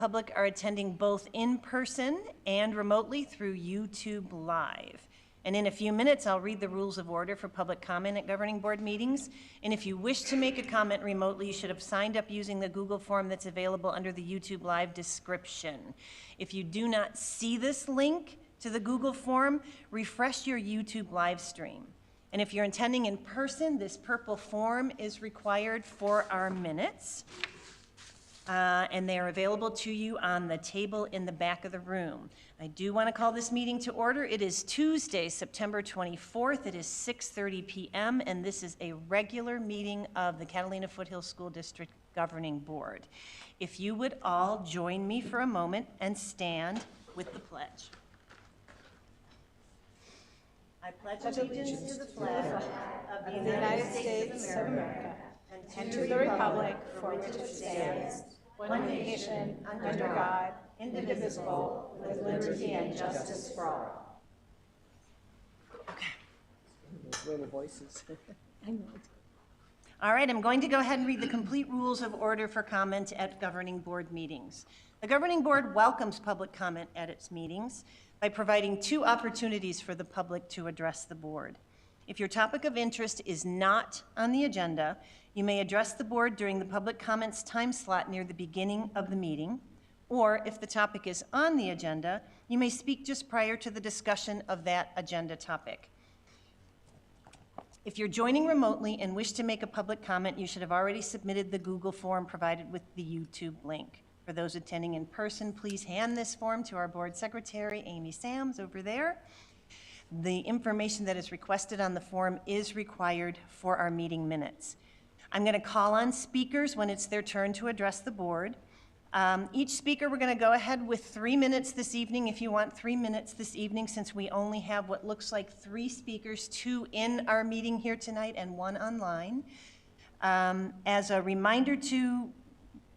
Public are attending both in person and remotely through YouTube Live. And in a few minutes, I'll read the rules of order for public comment at governing board meetings. And if you wish to make a comment remotely, you should have signed up using the Google form that's available under the YouTube Live description. If you do not see this link to the Google form, refresh your YouTube live stream. And if you're attending in person, this purple form is required for our minutes. And they are available to you on the table in the back of the room. I do want to call this meeting to order. It is Tuesday, September 24th. It is 6:30 p.m., and this is a regular meeting of the Catalina Foothills School District Governing Board. If you would all join me for a moment and stand with the pledge. I pledge allegiance to the flag of the United States of America and to the republic for which it stands, one nation, under God, indivisible, with liberty and justice for all. Okay. Little voices. All right, I'm going to go ahead and read the complete rules of order for comment at governing board meetings. The governing board welcomes public comment at its meetings by providing 2 opportunities for the public to address the board. If your topic of interest is not on the agenda, you may address the board during the public comments time slot near the beginning of the meeting, or if the topic is on the agenda, you may speak just prior to the discussion of that agenda topic. If you're joining remotely and wish to make a public comment, you should have already submitted the Google form provided with the YouTube link. For those attending in person, please hand this form to our board secretary, Amy Sams, over there. The information that is requested on the form is required for our meeting minutes. I'm going to call on speakers when it's their turn to address the board. Each speaker, we're going to go ahead with 3 minutes this evening. If you want 3 minutes this evening, since we only have what looks like 3 speakers, 2 in our meeting here tonight and 1 online. As a reminder to,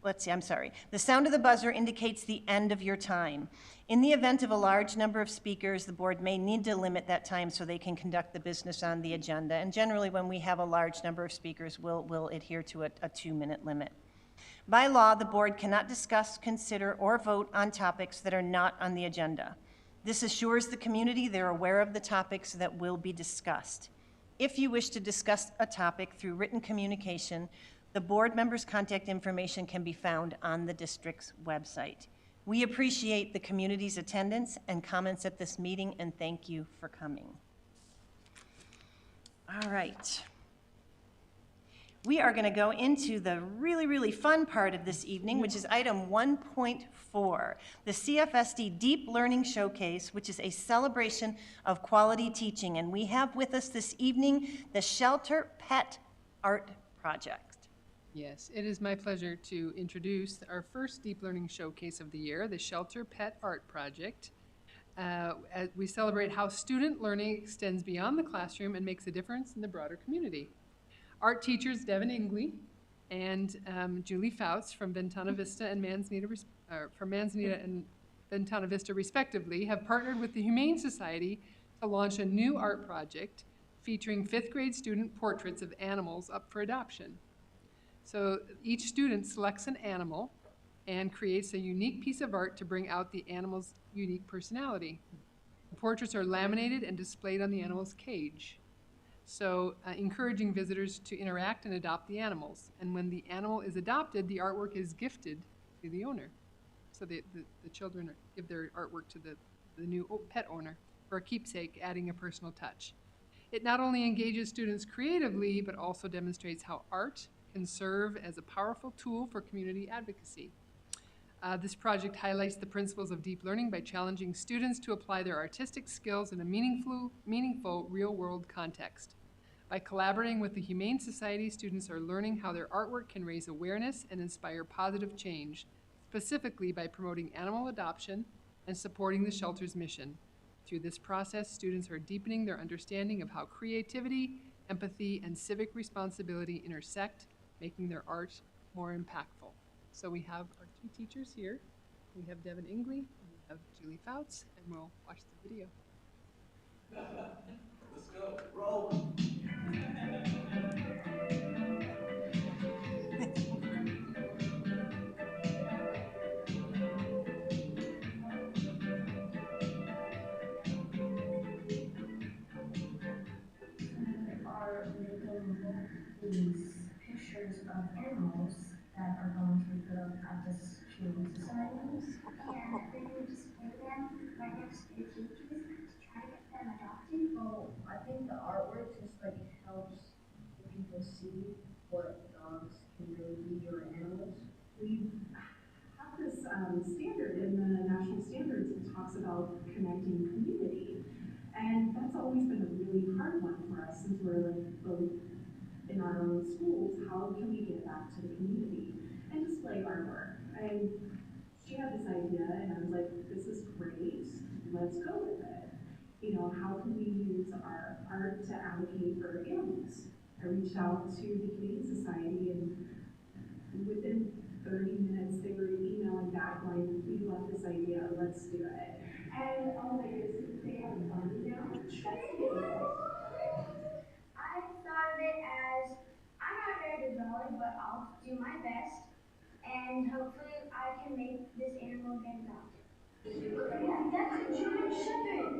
the sound of the buzzer indicates the end of your time. In the event of a large number of speakers, the board may need to limit that time so they can conduct the business on the agenda. And generally, when we have a large number of speakers, we'll adhere to a 2-minute limit. By law, the board cannot discuss, consider, or vote on topics that are not on the agenda. This assures the community they're aware of the topics that will be discussed. If you wish to discuss a topic through written communication, the board members' contact information can be found on the district's website. We appreciate the community's attendance and comments at this meeting, and thank you for coming. All right. We are going to go into the really, really fun part of this evening, which is item 1.4, the CFSD Deep Learning Showcase, which is a celebration of quality teaching. And we have with us this evening the Shelter Pet Art Project. Yes, it is my pleasure to introduce our first Deep Learning Showcase of the year, the Shelter Pet Art Project. We celebrate how student learning extends beyond the classroom and makes a difference in the broader community. Art teachers Devin Ingley and Julie Fouts from Ventana Vista and Manzanita and Ventana Vista respectively have partnered with the Humane Society to launch a new art project featuring 5th grade student portraits of animals up for adoption. So each student selects an animal and creates a unique piece of art to bring out the animal's unique personality. The portraits are laminated and displayed on the animal's cage. So encouraging visitors to interact and adopt the animals. And when the animal is adopted, the artwork is gifted to the owner. So the children give their artwork to the new pet owner for a keepsake, adding a personal touch. It not only engages students creatively, but also demonstrates how art can serve as a powerful tool for community advocacy. This project highlights the principles of deep learning by challenging students to apply their artistic skills in a meaningful real-world context. By collaborating with the Humane Society, students are learning how their artwork can raise awareness and inspire positive change, specifically by promoting animal adoption and supporting the shelter's mission. Through this process, students are deepening their understanding of how creativity, empathy, and civic responsibility intersect, making their art more impactful. So we have our 2 teachers here. We have Devin Ingley, and we have Julie Fouts, and we'll watch the video. Let's go. Roll. these pictures of animals that are going to be put up at this Humane Society. And they're going to display them right next to the teachers to try to get them adopted. Well, I think the artwork just like helps the people see what dogs can really be or animals. We have this standard in the national standards that talks about connecting community. And that's always been a really hard one for us since we're like both in our own schools. How can we give back to the community and display our work? And she had this idea and I was like, this is great, let's go with it. You know, how can we use our art to advocate for animals? I reached out to the Humane Society and within 30 minutes they were emailing back going, we love this idea, let's do it. And oh my goodness, they have fun now. That's beautiful. I thought of it as, I'm not very good drawing, but I'll do my best, and hopefully I can make this animal get adopted. That's a German Shepherd.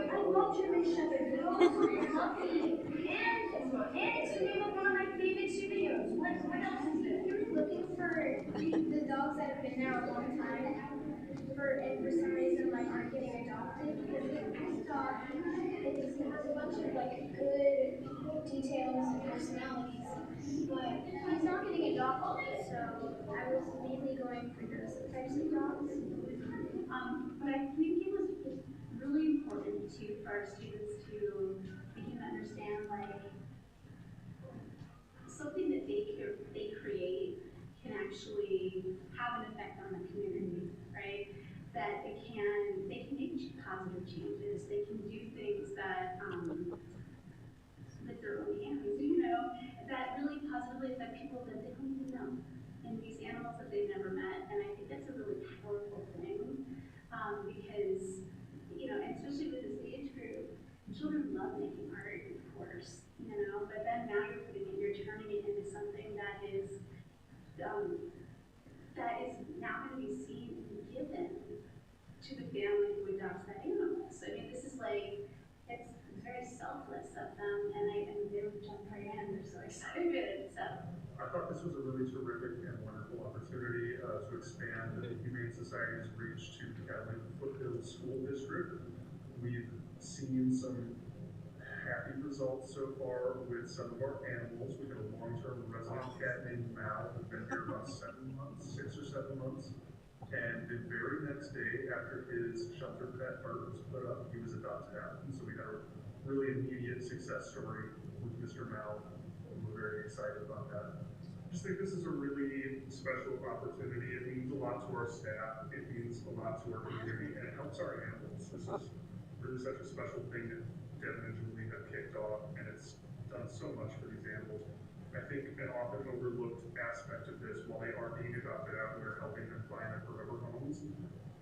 I love German Shepherd. They're all so fluffy. And it's the name of one of my favorite superheroes. What else is there? Looking for the dogs that have been there a long time, and for some reason like aren't getting adopted, because this dog has a bunch of like good details and personalities, but he's not getting adopted, so I was mainly going for those types of dogs. But I think it was really important for our students to begin to understand like something that they create can actually have an effect on the community, right? That they can make positive changes. They can do things that with their own hands, you know, that really positively affect people that they don't even know, and these animals that they've never met. And I think that's a really powerful thing because, you know, and especially with this age group, children love making art, of course, you know, but then now you're turning it into something that is now going to be seen and given to the family who adopts that animal. So I mean, this is like, it's very selfless of them, and they would jump right in. They're so excited. So I thought this was a really terrific and wonderful opportunity to expand the Humane Society's reach to the Catalina Foothills School District. We've seen some happy results so far with some of our animals. We have a long-term resident cat named Mal who's been here about 7 months, 6 or 7 months. And the very next day after his shelter pet art was put up, he was adopted out. And so we got a really immediate success story with Mr. Mal, and we're very excited about that. I just think this is a really special opportunity. It means a lot to our staff, it means a lot to our community, and it helps our animals. This is really such a special thing that Devin and Julie have kicked off, and it's done so much for these animals. I think an often overlooked aspect of this, while they are being adopted out and we're helping them find their forever homes,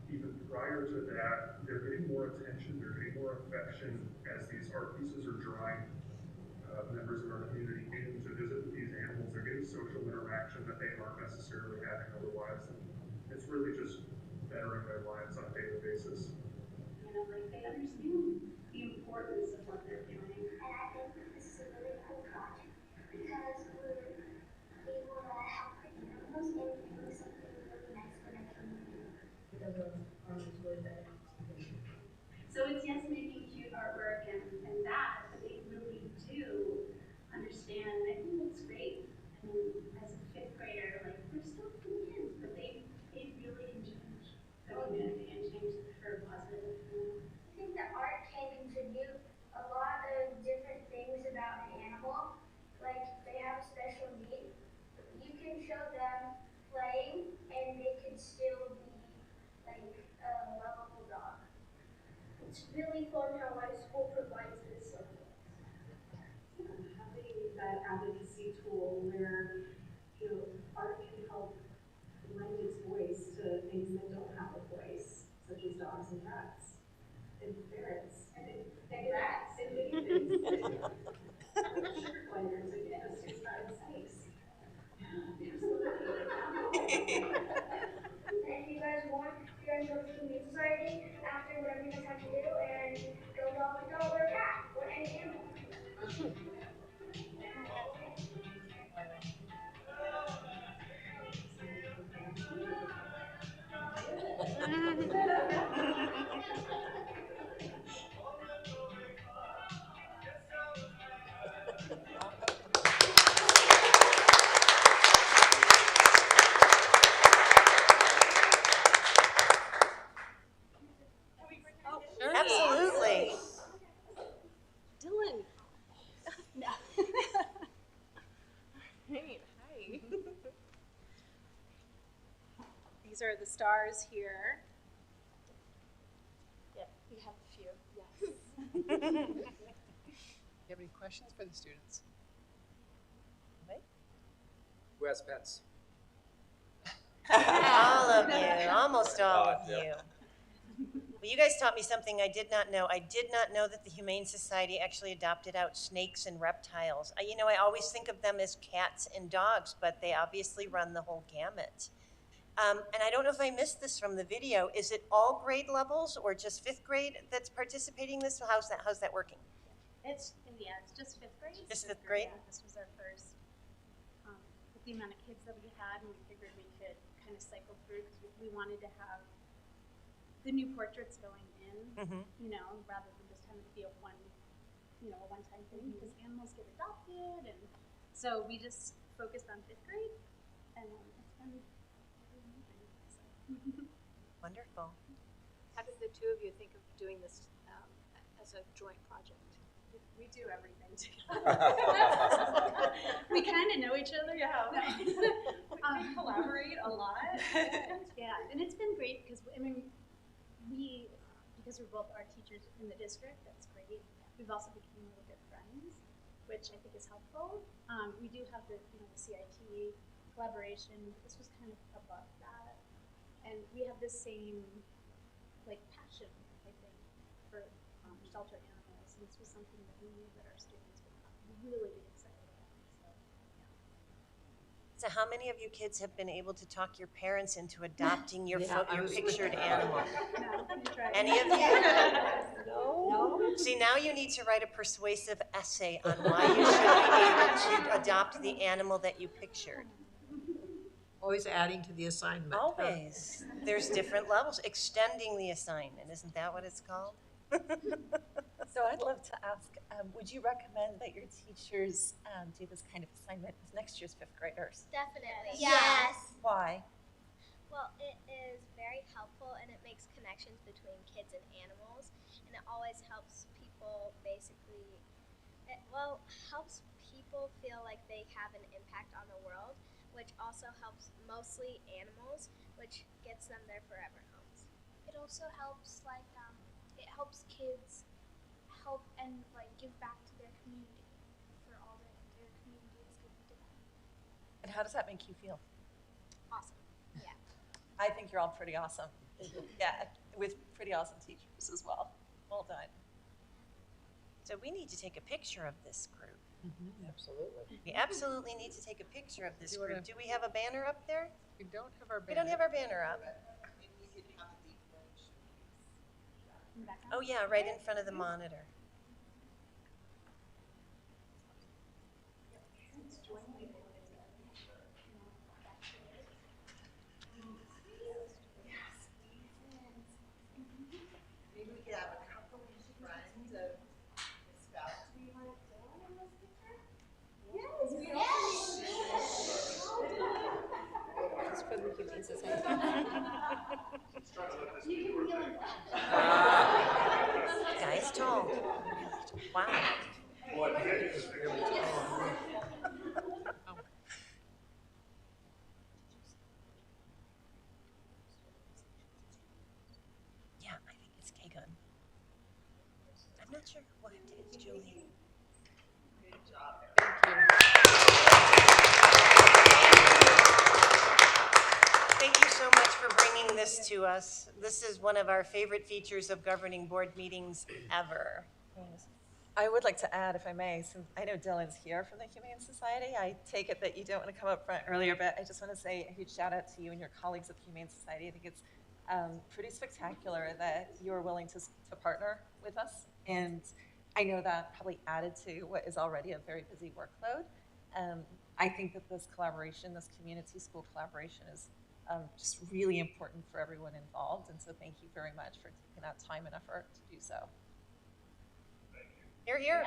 even prior to that, they're getting more attention, they're getting more affection as these art pieces are drawing members of our community in to visit with these animals. They're getting social interaction that they aren't necessarily having otherwise. And it's really just bettering their lives on a daily basis. you know, like they understand the importance of what they're doing. And I think this is a really cool project because we're able to help the animals and do something really nice for the community. So it's yes, making cute artwork and that, but they really do understand. I think that's great. I mean, as a 5th grader, like we're still kids, but they really can change the community and change for positive. I think that art can contribute a lot of different things about an animal. Like they have a special need. You can show them playing and they can still be like a lovable dog. It's really fun how my school provides this support. Having that advocacy tool where, you know, art can help lend its voice to things that don't have a voice, such as dogs and cats and ferrets and rats and guinea pigs. Sugar gliders and yes, just trying snakes. And if you guys want, you guys go to the Humane Society after whatever you guys have to do and go dog or cat or any animal. Sure. Absolutely. Dylan. No. Hey, hi. These are the stars here. Yep, we have a few. Yes. Do you have any questions for the students? Who has pets? All of you, almost all of you. Well, you guys taught me something I did not know. I did not know that the Humane Society actually adopted out snakes and reptiles. I always think of them as cats and dogs, but they obviously run the whole gamut. And I don't know if I missed this from the video. Is it all grade levels or just fifth grade that's participating in this? How's that working? It's just fifth grade. Just fifth grade? Yeah, this was our first, with the amount of kids that we had, and we figured we could kind of cycle through because we wanted to have the new portraits going in, rather than just having it be a one-time thing, because animals get adopted, and so we just focused on fifth grade, and it's been really amazing. So. Wonderful. How did the two of you think of doing this as a joint project? We do everything together. We kind of know each other. Yeah. We collaborate a lot. Yeah, and it's been great because because we're both art teachers in the district. That's great. We've also become really good friends, which I think is helpful. We do have the CIT collaboration. This was kind of above that, and we have the same passion, I think, for shelter animals. And this was something that we knew that our students would really be excited about. So, yeah. So how many of you kids have been able to talk your parents into adopting your pictured animal? No, you tried. Any of you? No? See, now you need to write a persuasive essay on why you should be able to adopt the animal that you pictured. Always adding to the assignment. Always. There's different levels. Extending the assignment, isn't that what it's called? So I'd love to ask, would you recommend that your teachers do this kind of assignment with next year's fifth graders? Definitely. Yes. Why? Well, it is very helpful and it makes connections between kids and animals, and it always helps people helps people feel like they have an impact on the world, which also helps mostly animals, which gets them their forever homes. It also helps it helps kids help and give back to their community for all that their community is giving to them. And how does that make you feel? Awesome. Yeah. I think you're all pretty awesome. Yeah, with pretty awesome teachers as well. Well done. So we need to take a picture of this group. Absolutely. We absolutely need to take a picture of this group. Do we have a banner up there? We don't have our We don't have our banner up. Oh yeah, right in front of the monitor. Maybe we could have a couple of friends of the scouts we might join in this picture? Just for the Humane Society. Guy's tall. Wow. Yeah, I think it's K-Gun. I'm not sure. We'll have to ask Julie. Good job. Thank you so much for bringing this to us. This is one of our favorite features of governing board meetings ever. I would like to add, if I may, since I know Dylan's here from the Humane Society, I take it that you don't want to come up front earlier, but I just want to say a huge shout out to you and your colleagues at the Humane Society. I think it's pretty spectacular that you're willing to partner with us. And I know that probably added to what is already a very busy workload. I think that this collaboration, this community school collaboration is just really important for everyone involved. And so thank you very much for taking that time and effort to do so. Hear, hear.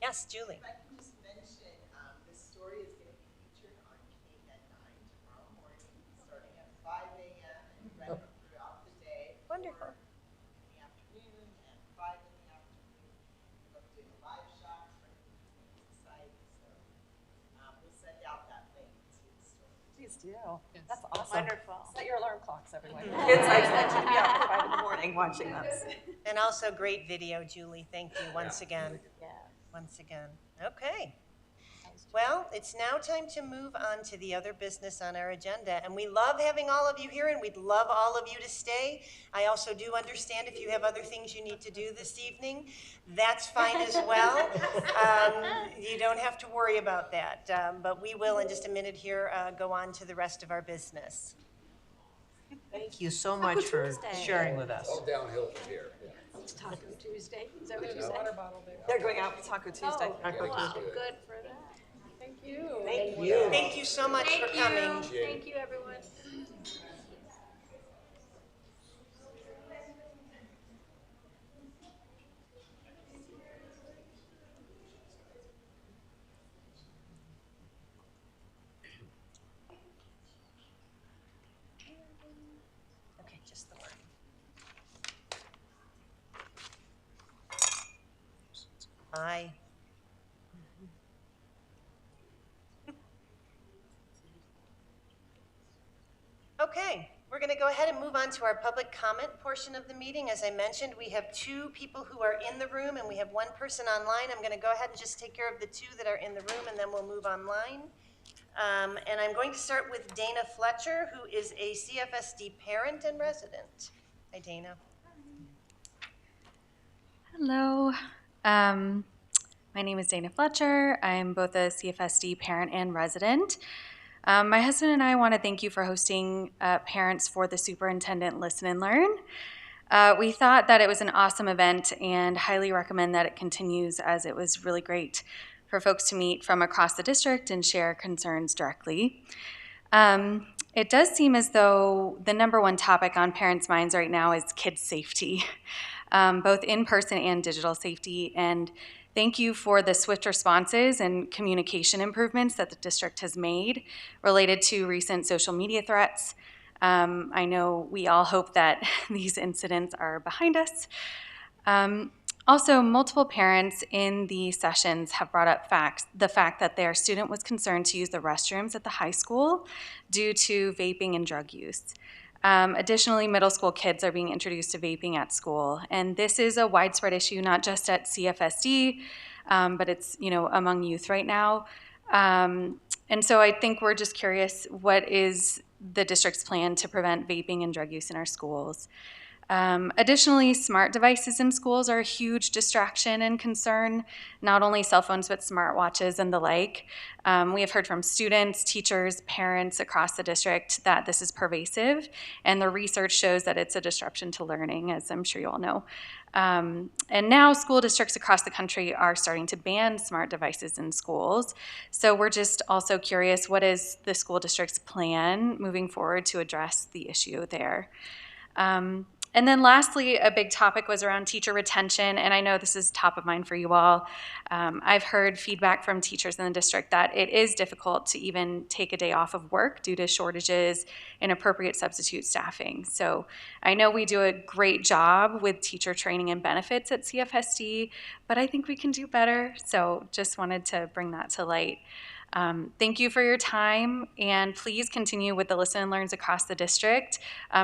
Yes, Julie. If I can just mention, this story is going to be featured on KNET 9 tomorrow morning, starting at 5 a.m. and running throughout the day. Wonderful. In the afternoon and 5 in the afternoon. We're doing a live shot from the Humane Society, so we'll send out that link to the story. Please do. Yes. That's awesome. Wonderful. Set your alarm clocks, everyone. Kids, I expect you to be up at 5 in the morning watching this. And also great video, Julie. Thank you once again. Yeah. Once again. Okay. Well, it's now time to move on to the other business on our agenda. And we love having all of you here, and we'd love all of you to stay. I also do understand if you have other things you need to do this evening, that's fine as well. You don't have to worry about that. But we will, in just a minute here, go on to the rest of our business. Thank you so much for sharing with us. All downhill from here. Yeah. It's Taco Tuesday, is that what you said? Water bottle there. They're going out for Taco Tuesday. Oh, wow, good for that. Thank you. Thank you. Thank you so much for coming. Thank you, everyone. Okay, just the word. Aye. Okay, we're going to go ahead and move on to our public comment portion of the meeting. As I mentioned, we have 2 people who are in the room and we have 1 person online. I'm going to go ahead and just take care of the 2 that are in the room, and then we'll move online. And I'm going to start with Dana Fletcher, who is a CFSD parent and resident. Hi, Dana. Hello. My name is Dana Fletcher. I'm both a CFSD parent and resident. My husband and I want to thank you for hosting Parents for the Superintendent Listen and Learn. We thought that it was an awesome event and highly recommend that it continues, as it was really great for folks to meet from across the district and share concerns directly. It does seem as though the #1 topic on parents' minds right now is kids' safety, both in-person and digital safety. And thank you for the swift responses and communication improvements that the district has made related to recent social media threats. I know we all hope that these incidents are behind us. Also, multiple parents in the sessions have brought up the fact that their student was concerned to use the restrooms at the high school due to vaping and drug use. Additionally, middle school kids are being introduced to vaping at school, and this is a widespread issue, not just at CFSD, but it's among youth right now. And so I think we're just curious, what is the district's plan to prevent vaping and drug use in our schools? Additionally, smart devices in schools are a huge distraction and concern, not only cell phones, but smartwatches and the like. We have heard from students, teachers, parents across the district that this is pervasive, and the research shows that it's a disruption to learning, as I'm sure you all know. And now school districts across the country are starting to ban smart devices in schools. So we're just also curious, what is the school district's plan moving forward to address the issue there? And then lastly, a big topic was around teacher retention, and I know this is top of mind for you all. I've heard feedback from teachers in the district that it is difficult to even take a day off of work due to shortages in appropriate substitute staffing. So I know we do a great job with teacher training and benefits at CFSD, but I think we can do better. So just wanted to bring that to light. Thank you for your time, and please continue with the Listen and Learns across the district,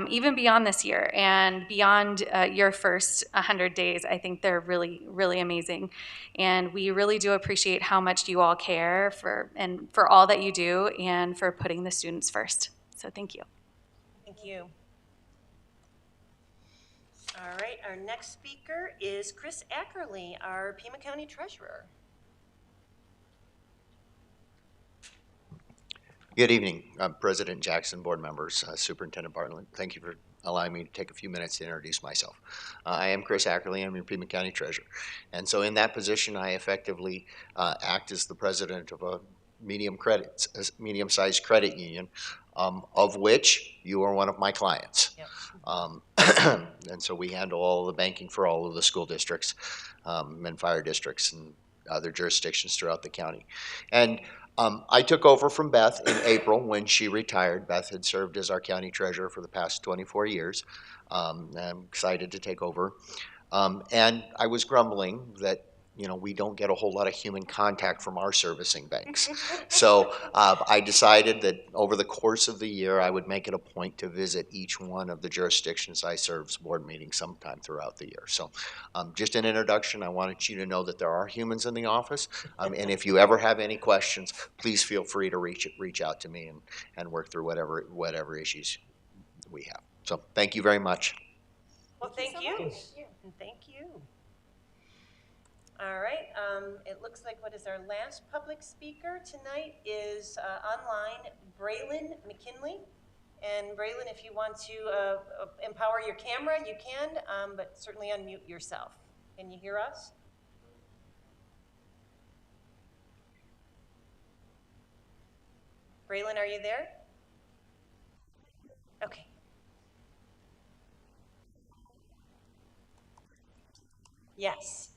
even beyond this year and beyond your first 100 days. I think they're really, really amazing, and we really do appreciate how much you all care for all that you do and for putting the students first. So thank you. Thank you. All right, our next speaker is Chris Ackerley, our Pima County Treasurer. Good evening, President Jackson, board members, Superintendent Bartlett. Thank you for allowing me to take a few minutes to introduce myself. I am Chris Ackerley. I'm your Pima County Treasurer. And so in that position, I effectively act as the president of a medium-sized credit union, of which you are one of my clients. Yep. And so we handle all of the banking for all of the school districts and fire districts and other jurisdictions throughout the county. And I took over from Beth in April when she retired. Beth had served as our county treasurer for the past 24 years. I'm excited to take over. And I was grumbling that, you know, we don't get a whole lot of human contact from our servicing banks. So I decided that over the course of the year, I would make it a point to visit each one of the jurisdictions I serve's board meetings sometime throughout the year. So just an introduction, I wanted you to know that there are humans in the office. And if you ever have any questions, please feel free to reach out to me and work through whatever issues we have. So thank you very much. Well, thank you. And thank you. All right, it looks like what is our last public speaker tonight is online, Braylon McKinley. And Braylon, if you want to empower your camera, you can, but certainly unmute yourself. Can you hear us? Braylon, are you there? Okay. Yes.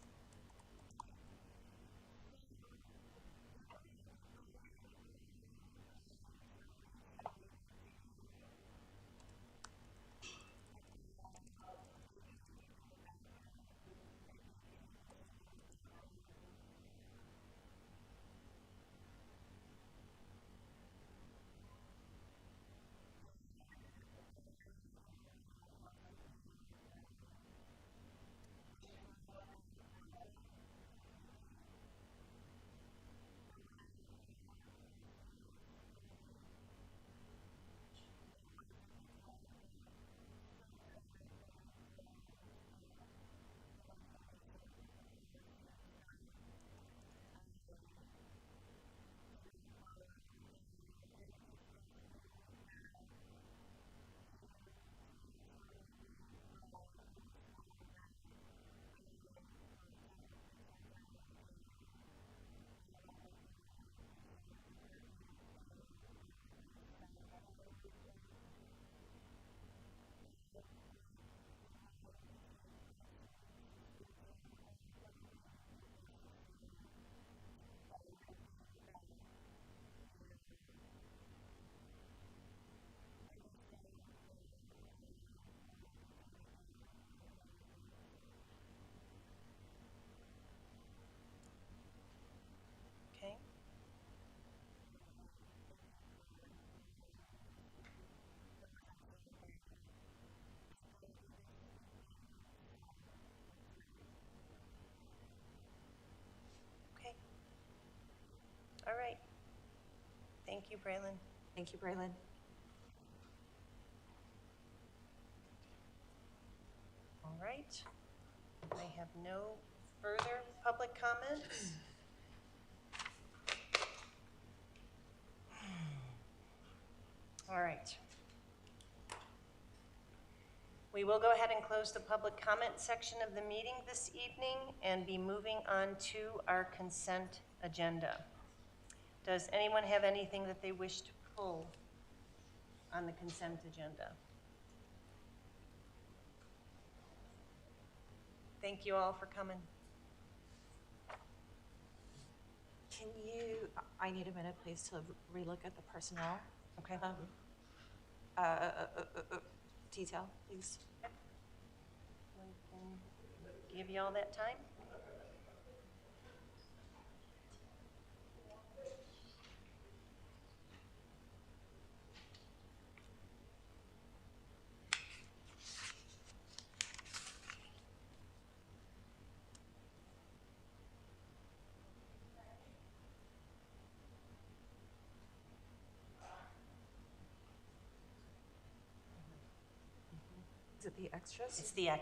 Okay. Okay. All right. Thank you, Braylon. Thank you, Braylon. All right. I have no further public comments. All right. We will go ahead and close the public comment section of the meeting this evening and be moving on to our consent agenda. Does anyone have anything that they wish to pull on the consent agenda? Thank you all for coming. Can you, I need a minute, please, to relook at the personnel. Okay. Detail, please. We can give you all that time. Is it the extras?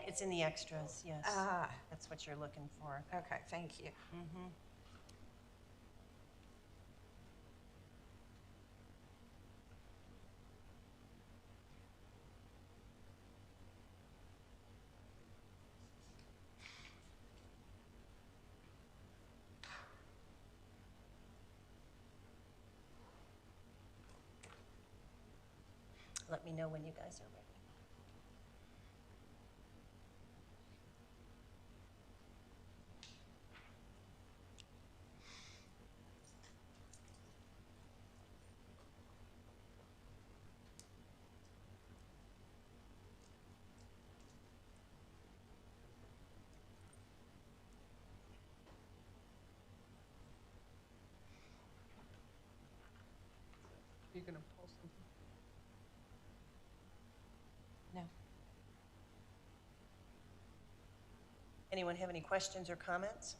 It's in the extras, yes. Ah. That's what you're looking for. Okay, thank you. Mm-hmm. let me know when you guys are ready. You're gonna pull something? No. Anyone have any questions or comments?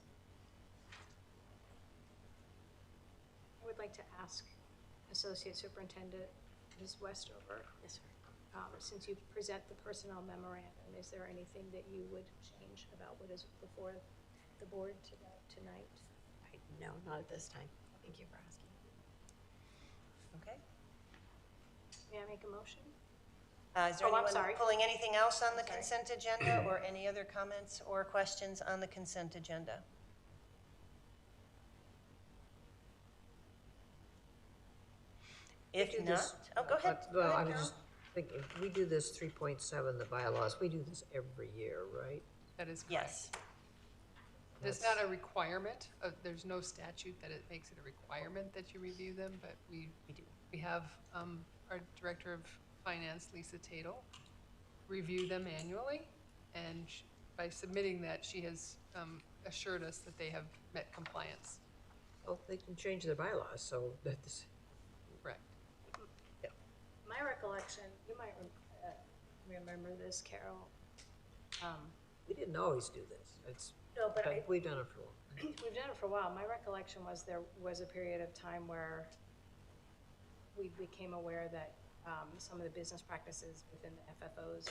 I would like to ask Associate Superintendent Ms. Westover. Yes, sir. Since you present the personnel memorandum, is there anything that you would change about what is before the board tonight? No, not at this time. Thank you for asking. Okay. May I make a motion? Is there Oh, I'm anyone sorry. pulling anything else on the Sorry. consent agenda or any other comments or questions on the consent agenda? If do not, this- oh, go ahead. Go Well, ahead, I was Carol. just thinking, we do this 3.7, the bylaws, we do this every year, right? That is correct. Yes. It's not a requirement, there's no statute that it makes it a requirement that you review them, but we do. We have our Director of Finance, Lisa Tatel, review them annually, and by submitting that, she has assured us that they have met compliance. Well, they can change their bylaws, so that's, Correct. My recollection, you might remember this, Carol. we didn't always do this. It's, No, but we've done it for a while. we've done it for a while. My recollection was there was a period of time where we became aware that some of the business practices within the FFOs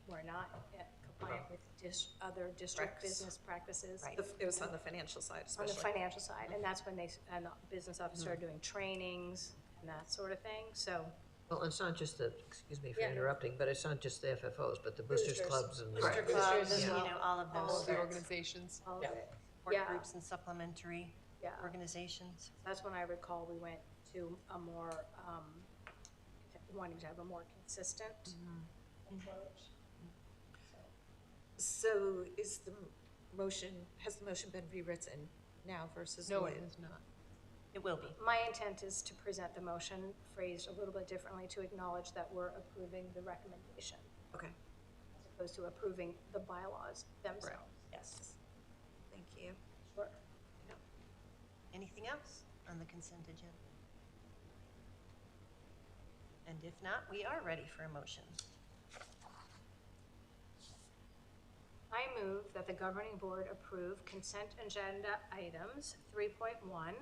were not compliant with other district Recs. business practices. Right. It was on the financial side, On especially. the financial side, and that's when the business office started doing trainings and that sort of thing, so. Well, it's not just the, excuse me for Yeah, no. interrupting, but it's not just the FFOs, but the boosters clubs and the. Booster Boosters clubs, as you well. know, all of All those of The it. organizations. All of Yeah. it. work Yeah. groups and supplementary Yeah. organizations. That's when I recall we went to a more, wanting to have a more consistent approach. So is the has the motion been rewritten now versus? No, what? it is not. It will be. My intent is to present the motion phrased a little bit differently to acknowledge that we're approving the recommendation Okay, as opposed to approving the bylaws themselves. Yes. thank you. Sure. Anything else on the consent agenda? And if not, we are ready for a motion. I move that the governing board approve consent agenda items 3.1,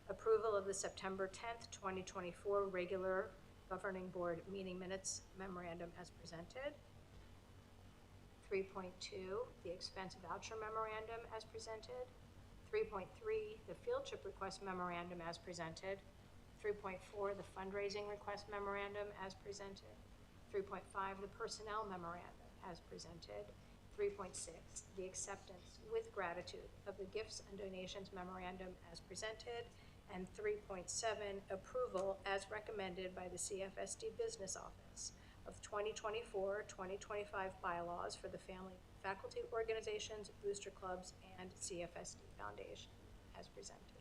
approval of the September 10th, 2024 regular governing board meeting minutes memorandum as presented. 3.2, the expense voucher memorandum as presented. 3.3, the field trip request memorandum as presented. 3.4, the fundraising request memorandum as presented. 3.5, the personnel memorandum as presented. 3.6, the acceptance with gratitude of the gifts and donations memorandum as presented. And 3.7, approval as recommended by the CFSD Business Office of 2024-2025 bylaws for the family faculty organizations, booster clubs, and CFSD Foundation as presented.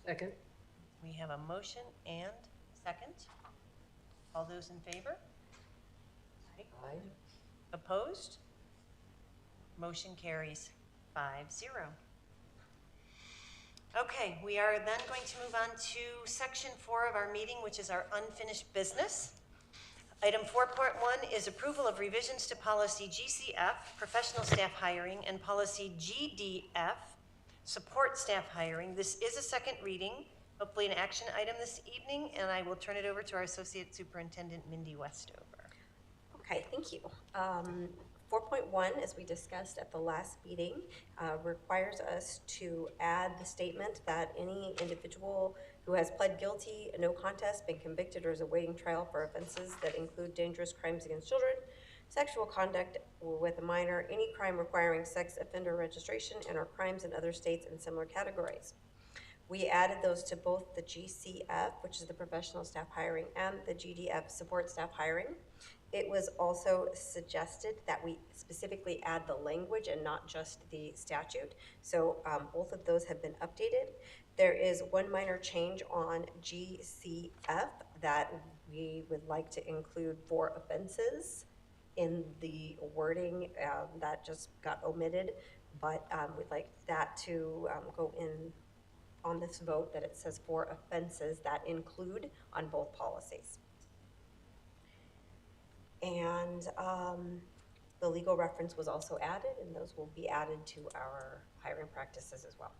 Second? We have a motion and second. All those in favor? Aye. Opposed? Motion carries 5-0. Okay, we are then going to move on to section 4 of our meeting, which is our unfinished business. Item 4.1 is approval of revisions to policy GCF, professional staff hiring, and policy GDF, support staff hiring. This is a second reading, hopefully an action item this evening, and I will turn it over to our Associate Superintendent, Mindy Westover. Okay, thank you. 4.1, as we discussed at the last meeting, requires us to add the statement that any individual who has pled guilty, no contest, been convicted, or is awaiting trial for offenses that include dangerous crimes against children, sexual conduct with a minor, any crime requiring sex offender registration, and or crimes in other states in similar categories. We added those to both the GCF, which is the professional staff hiring, and the GDF, support staff hiring. It was also suggested that we specifically add the language and not just the statute. So both of those have been updated. There is one minor change on GCF that we would like to include for offenses in the wording that just got omitted, but we'd like that to go in on this vote, that it says for offenses that include on both policies. And the legal reference was also added, and those will be added to our hiring practices as well.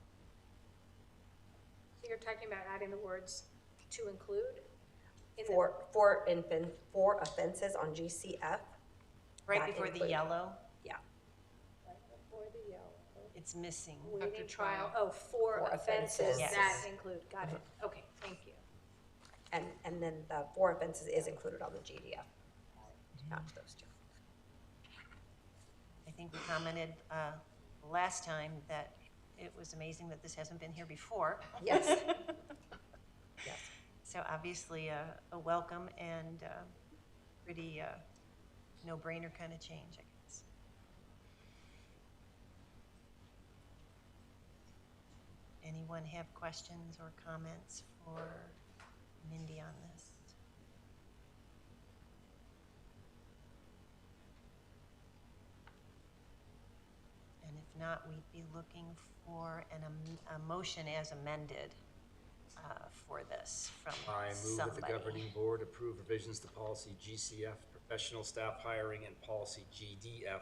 So you're talking about adding the words to include? For offenses on GCF. Right before the yellow? Yeah. Right before the yellow. It's missing. Waiting trial, oh, for offenses Yes. that include, got it. Okay, thank you. And then the for offenses is included on the GDF, not those two. I think we commented last time that it was amazing that this hasn't been here before. Yes. Yes. So obviously a welcome and pretty no-brainer kind of change, I guess. Anyone have questions or comments for Mindy on this? And if not, we'd be looking for a motion as amended for this from I move somebody. that the governing board approve revisions to policy GCF, professional staff hiring, and policy GDF,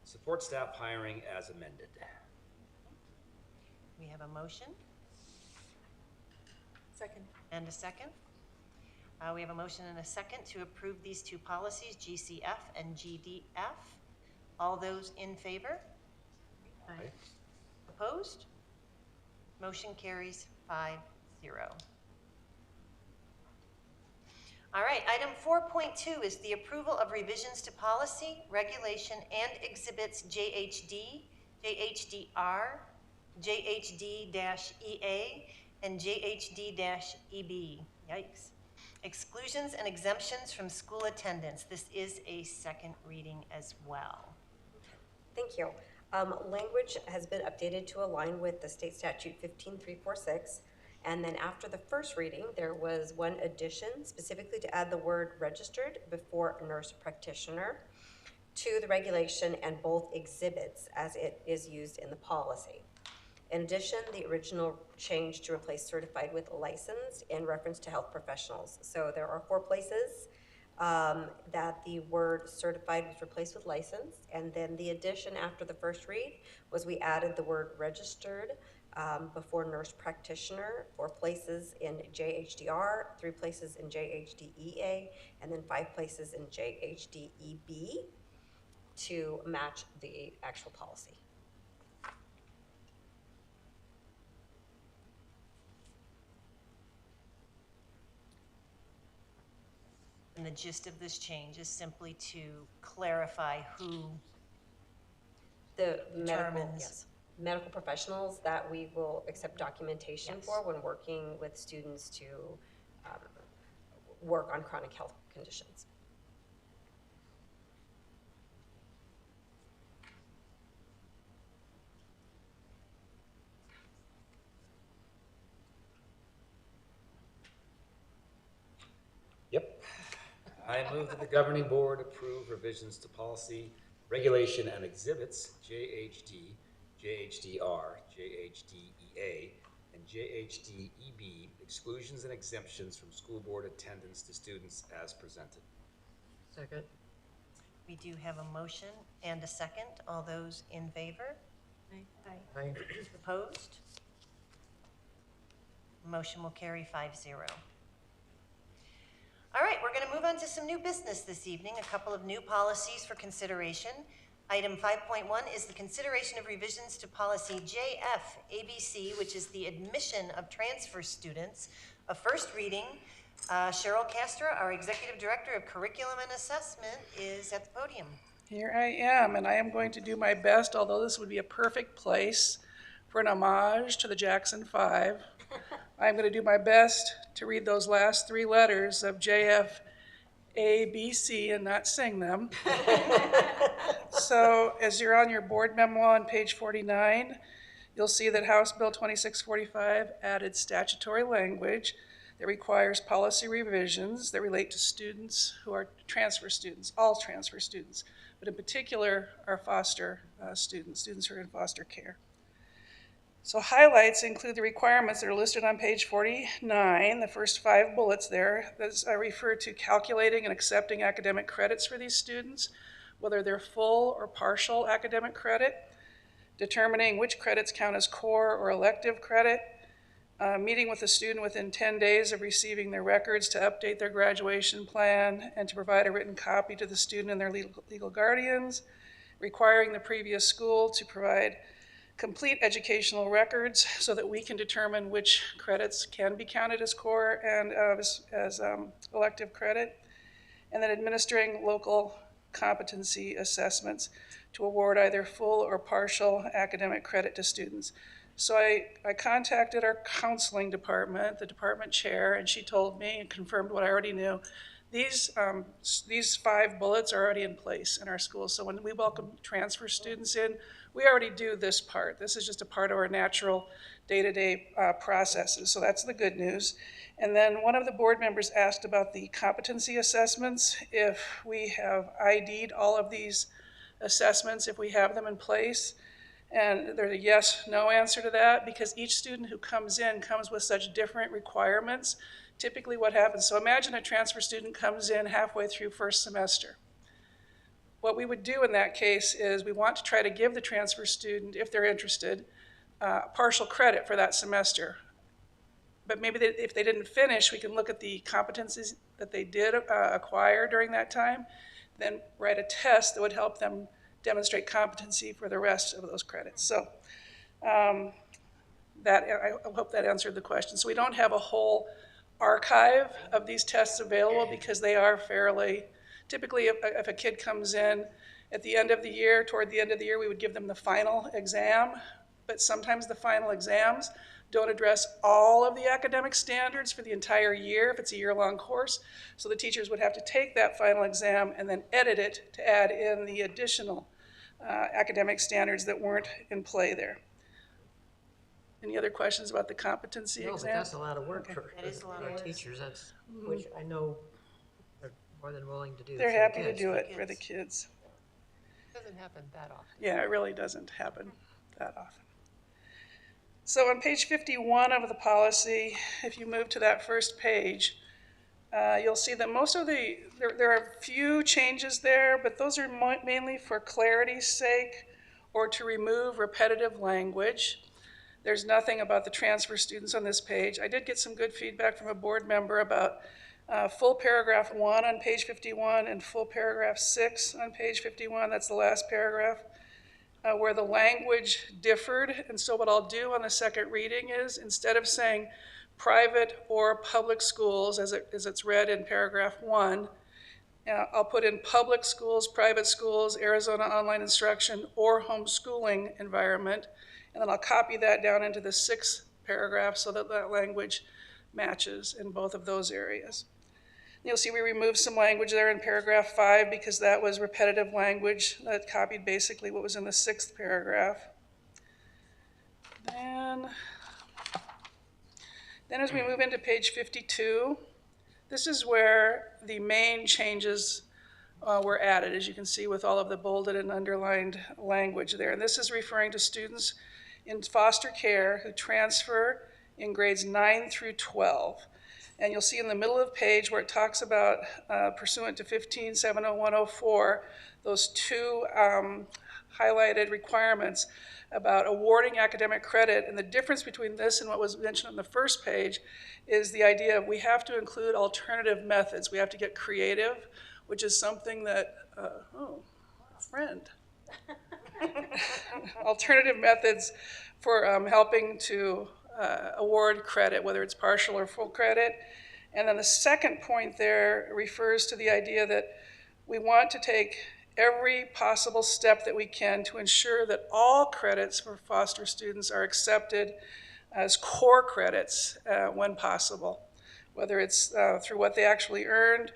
support staff hiring as amended. We have a motion Second. and a second. We have a motion and a second to approve these two policies, GCF and GDF. All those in favor? Aye. Opposed? Motion carries 5-0. All right, item 4.2 is the approval of revisions to policy, regulation, and exhibits JHD, JHDR, JHD-EA, and JHD-EB. Yikes. Exclusions and exemptions from school attendance. This is a second reading as well. Thank you. Language has been updated to align with the state statute 15346. And then after the first reading, there was one addition specifically to add the word registered before nurse practitioner to the regulation and both exhibits as it is used in the policy. In addition, the original change to replace certified with licensed in reference to health professionals. So there are 4 places that the word certified was replaced with licensed, and then the addition after the first read was we added the word registered before nurse practitioner, 4 places in JHDR, 3 places in JHDEA, and then 5 places in JHDEB to match the actual policy. And the gist of this change is simply to clarify who the medical, determines. yes, medical professionals that we will accept documentation for when working with students to work on chronic health conditions. Yep. I move that the governing board approve revisions to policy, regulation, and exhibits JHD, JHDR, JHDEA, and JHDEB, exclusions and exemptions from school board attendance to students as presented. Second. We do have a motion and a second. All those in favor? Aye. Aye. Opposed? Motion will carry 5-0. All right, we're going to move on to some new business this evening, a couple of new policies for consideration. Item 5.1 is the consideration of revisions to policy JF-ABC, which is the admission of transfer students. A first reading. Cheryl Castro, our Executive Director of Curriculum and Assessment, is at the podium. Here I am, and I am going to do my best, although this would be a perfect place for an homage to the Jackson 5. I'm going to do my best to read those last three letters of JF, A, B, C, and not sing them. So as you're on your board memo on page 49, you'll see that House Bill 2645 added statutory language that requires policy revisions that relate to students who are transfer students, all transfer students, but in particular our foster students who are in foster care. So highlights include the requirements that are listed on page 49, the first 5 bullets there, that refer to calculating and accepting academic credits for these students, whether they're full or partial academic credit, determining which credits count as core or elective credit, meeting with the student within 10 days of receiving their records to update their graduation plan and to provide a written copy to the student and their legal guardians, requiring the previous school to provide complete educational records so that we can determine which credits can be counted as core and as elective credit, and then administering local competency assessments to award either full or partial academic credit to students. So I contacted our counseling department, the department chair, and she told me and confirmed what I already knew. These 5 bullets are already in place in our schools. So when we welcome transfer students in, we already do this part. This is just a part of our natural day-to-day processes. So that's the good news. And then one of the board members asked about the competency assessments, if we have ID'd all of these assessments, if we have them in place. And there's a yes, no answer to that, because each student who comes in comes with such different requirements. Typically what happens, so imagine a transfer student comes in halfway through first semester. What we would do in that case is we want to try to give the transfer student, if they're interested, partial credit for that semester. But maybe if they didn't finish, we can look at the competencies that they did acquire during that time, then write a test that would help them demonstrate competency for the rest of those credits. So I hope that answered the question. So we don't have a whole archive of these tests available because they are fairly, typically if a kid comes in at the end of the year, toward the end of the year, we would give them the final exam, but sometimes the final exams don't address all of the academic standards for the entire year if it's a year-long course. So the teachers would have to take that final exam and then edit it to add in the additional academic standards that weren't in play there. Any other questions about the competency exam? No, but that's a lot of work for That is a lot of work. teachers, that's, which I know they're more than willing to do. They're for the happy to kids. do it for the kids. Doesn't happen that often. Yeah, it really doesn't happen that often. So on page 51 of the policy, if you move to that first page, you'll see that most of there are a few changes there, but those are mainly for clarity's sake or to remove repetitive language. There's nothing about the transfer students on this page. I did get some good feedback from a board member about full paragraph 1 on page 51 and full paragraph 6 on page 51. That's the last paragraph where the language differed. And so what I'll do on the second reading is, instead of saying private or public schools as it's read in paragraph 1, I'll put in public schools, private schools, Arizona online instruction, or homeschooling environment. And then I'll copy that down into the 6th paragraph so that that language matches in both of those areas. You'll see we removed some language there in paragraph 5 because that was repetitive language that copied basically what was in the 6th paragraph. Then as we move into page 52, this is where the main changes were added, as you can see with all of the bolded and underlined language there. And this is referring to students in foster care who transfer in grades 9 through 12. And you'll see in the middle of the page where it talks about pursuant to 15-70104, those 2 highlighted requirements about awarding academic credit. And the difference between this and what was mentioned on the first page is the idea of we have to include alternative methods. We have to get creative, which is something that, oh, a friend. Alternative methods for helping to award credit, whether it's partial or full credit. And then the second point there refers to the idea that we want to take every possible step that we can to ensure that all credits for foster students are accepted as core credits when possible, whether it's through what they actually earned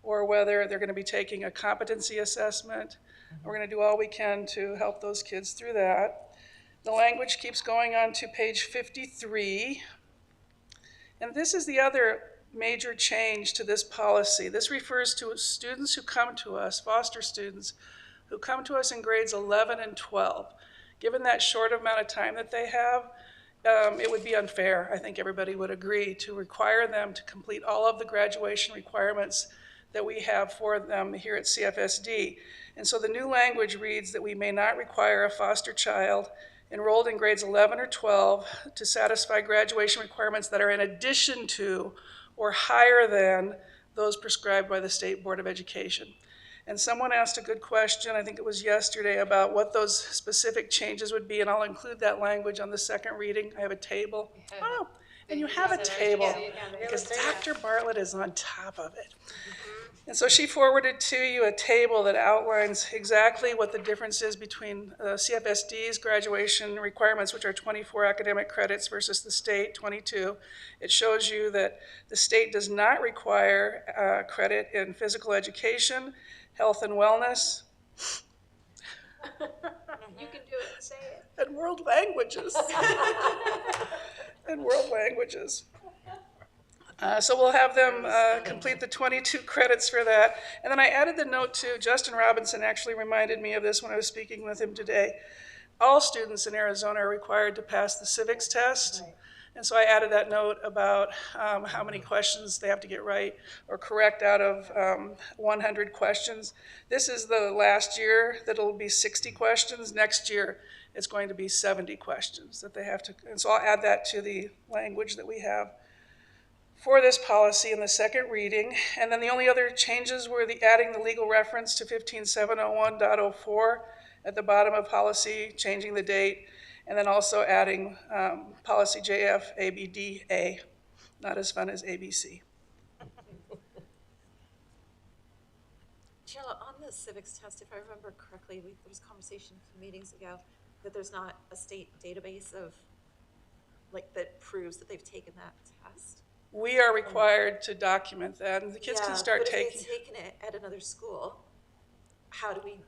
or whether they're going to be taking a competency assessment. We're going to do all we can to help those kids through that. The language keeps going on to page 53. And this is the other major change to this policy. This refers to students who come to us, foster students, who come to us in grades 11 and 12. Given that short amount of time that they have, it would be unfair, I think everybody would agree, to require them to complete all of the graduation requirements that we have for them here at CFSD. And so the new language reads that we may not require a foster child enrolled in grades 11 or 12 to satisfy graduation requirements that are in addition to or higher than those prescribed by the State Board of Education. And someone asked a good question, I think it was yesterday, about what those specific changes would be, and I'll include that language on the second reading. I have a table. Oh, and you have a table, because Dr. Bartlett is on top of it. And so she forwarded to you a table that outlines exactly what the difference is between CFSD's graduation requirements, which are 24 academic credits, versus the state, 22. It shows you that the state does not require credit in physical education, health and wellness, You can do it, say it. and world languages. And world languages. So we'll have them complete the 22 credits for that. And then I added the note too. Justin Robinson actually reminded me of this when I was speaking with him today. All students in Arizona are required to pass the civics test. Right. And so I added that note about how many questions they have to get right or correct out of 100 questions. This is the last year that it'll be 60 questions. Next year, it's going to be 70 questions that they have to. And so I'll add that to the language that we have for this policy in the second reading. And then the only other changes were adding the legal reference to 15701.04 at the bottom of policy, changing the date, and then also adding policy JF-ABDA, not as fun as ABC. Sheila, on the civics test, if I remember correctly, there was a conversation a few meetings ago that there's not a state database of, like, that proves that they've taken that test. We are required to document that, and the kids can start taking. But if they've taken it at another school, how do we,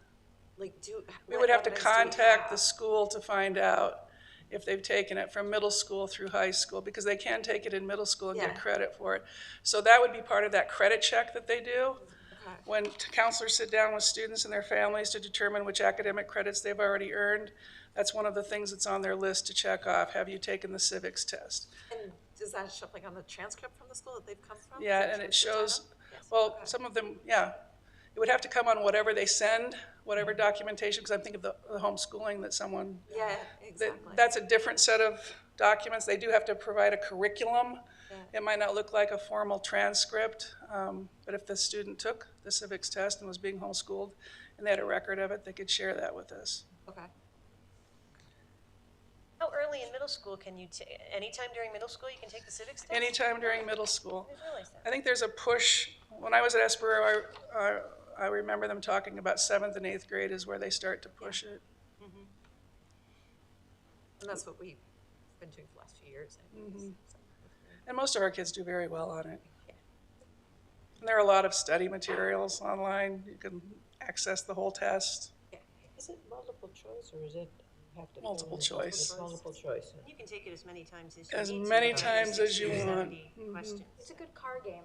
like, do? We would have to contact the school to find out if they've taken it from middle school through high school, because they can take it in middle school and get credit for it. So that would be part of that credit check that they do. Okay. When counselors sit down with students and their families to determine which academic credits they've already earned, that's one of the things that's on their list to check off. Have you taken the civics test? And does that show up like on the transcript from the school that they've come from? Yeah, and it shows, well, some of them, yeah. It would have to come on whatever they send, whatever documentation, because I'm thinking of the homeschooling that someone. Yeah, exactly. That's a different set of documents. They do have to provide a curriculum. Yeah. It might not look like a formal transcript, but if the student took the civics test and was being homeschooled and they had a record of it, they could share that with us. Okay. How early in middle school can you anytime during middle school you can take the civics test? Anytime during middle school. I didn't realize that. I think there's a push. When I was at Espero, I remember them talking about 7th and 8th grade is where they start to push it. Mm-hmm. And that's what we've been doing for the last few years. Mm-hmm. And most of our kids do very well on it. Yeah. And there are a lot of study materials online. You can access the whole test. Yeah. Is it multiple choice or is it? Multiple choice. Multiple choice. You can take it as many times as you need. As many times as you want. Questions. It's a good car game.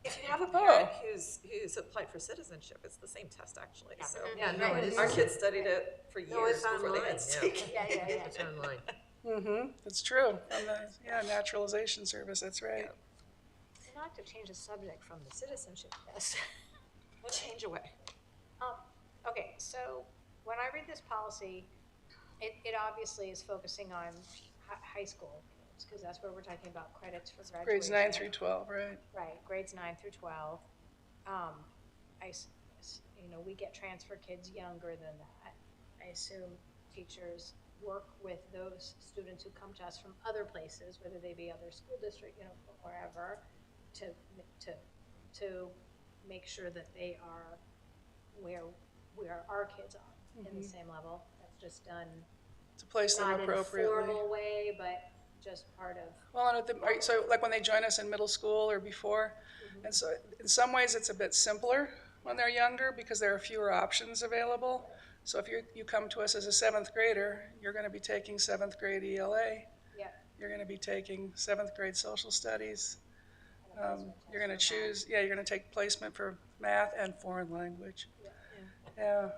If you have a parent who's applied for citizenship, it's the same test actually. Yeah. So It is. Our kids studied it for years before they had to take it. Yeah. It's online. Mm-hmm. It's true. From the naturalization service. That's right. I'd like to change the subject from the citizenship test. We'll change away. Okay, so when I read this policy, it obviously is focusing on high school kids because that's where we're talking about credits for graduation. Grades 9 through 12, right? Right, grades 9 through 12. We get transfer kids younger than that. I assume teachers work with those students who come to us from other places, whether they be other school district, wherever, to make sure that they are where our kids are in the same level. That's just done to place them appropriately. Not in a formal way, but just part of, Well, and so like when they join us in middle school or before, and so in some ways it's a bit simpler when they're younger because there are fewer options available. So if you come to us as a 7th grader, you're going to be taking 7th grade ELA. yeah, You're going to be taking 7th grade social studies. You're going to choose, you're going to take placement for math and foreign language. Yeah.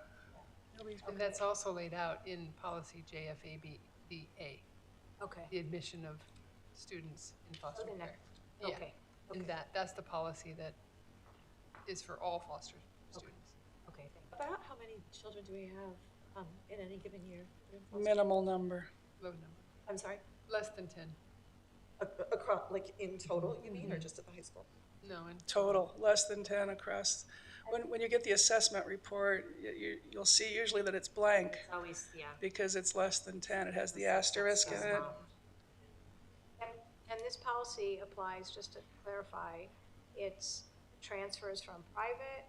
And that's also laid out in policy JFABDA. okay. The admission of students in foster Okay, care. okay, And that's the policy that is for all foster students. okay, thank you. About how many children do we have in any given year? Minimal number. Low number. I'm sorry? Less than 10. Across, like in total, you mean, or just at the high school? No, in Total, less than 10 across. When you get the assessment report, you'll see usually that it's blank It's always, yeah. because it's less than 10. It has the asterisk in it. And this policy applies, just to clarify, it's transfers from private,